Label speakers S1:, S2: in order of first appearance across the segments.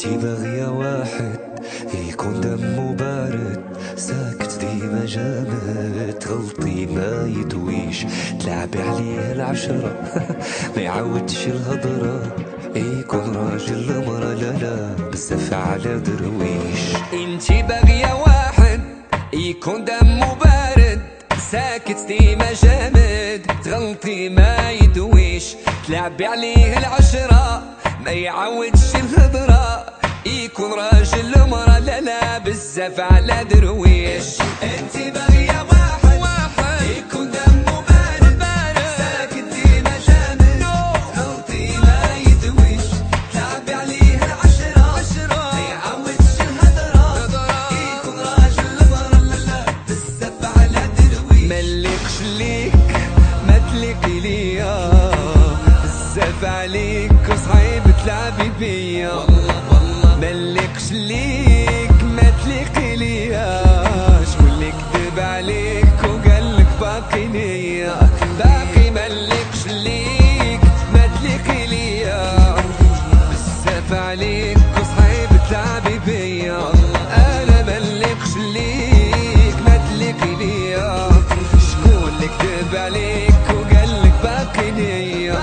S1: انتي باغية واحد يكون دمه بارد، ساكت ديما جامد، تغلطي ما يدويش، تلعبي عليه العشرة ما يعودش الهضرة، يكون راجل مرة لا بزاف على درويش. انتي باغية واحد يكون دمه بارد، ساكت ديما جامد، تغلطي ما يدويش، تلعبي عليه العشرة ما يعودش الهضرة، يكون راجل مرة لا بزاف على درويش. انتي باغية واحد يكون دمه بارد، ساكت ديما جامد، تغلطي ما يدويش، تلعبي عليه العشرة ما يعودش الهضرة، يكون راجل مرة لا بزاف على درويش. ملكش ليك ما تليقي ليا، بزاف عليك وصعيب تلعبي بيا، ملكش ليك ما تليقي ليا، شكون اللي كذب عليك وقالك باقي ليا، باقي ملكش ليك ما تليقي ليا، بزاف عليك وصعيب تلعبي بيا، انا ملكش ليك ما تليقي ليا، شكون اللي كذب عليك وقالك باقي ليا.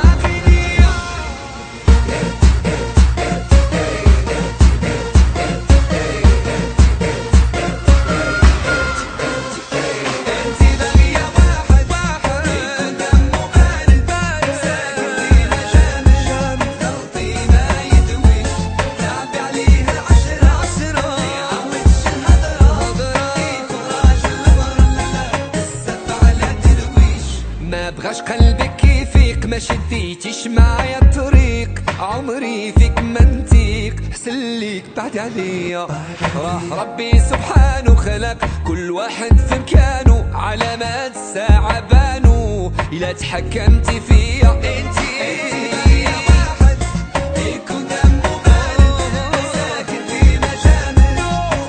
S1: ما بغاش قلبك يفيق، ما شديتيش معايا الطريق، عمري فيك منتيق، حسليك بعد عليا، راح ربي سبحانه خلق كل واحد في مكانه، علامات الساعة بانو إلا تحكمتي فيا. انتي واحد يكون دمه بارد، ساكت ديما جامد،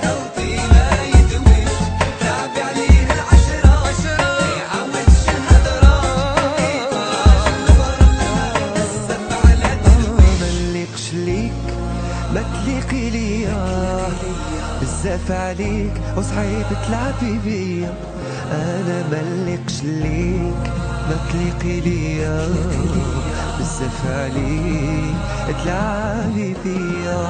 S1: تغلطي ما يدويش، تلعبي عليه العشرة ما يعودش الهضرة، ملكش ليك ما تليقي ليا، بزاف عليك وصعيب تلعبي بيا، انا ملكش ليك ما تليقي ليا، بزاف عليك تلعبي بيا،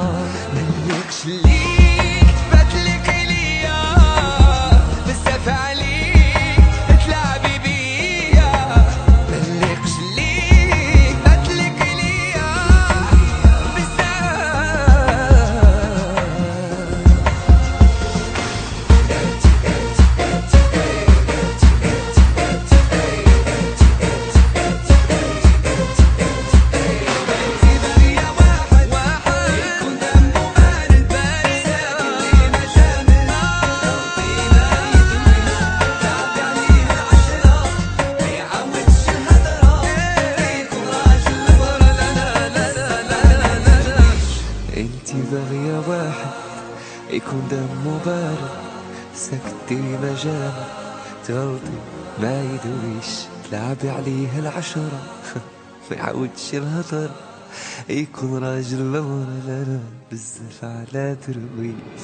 S1: ملكش ليك ما تليقي ليا، بزاف عليك تلعبي بيا، ملكش ليك ما تليقي ليا، بزاف. انتي باغية واحد يكون دمه بارد، ساكت ديما جامد، تغلطي ما يدويش، تلعبي عليه العشرة ما يعودش الهضر، يكون راجل مرة لا بزاف على درويش.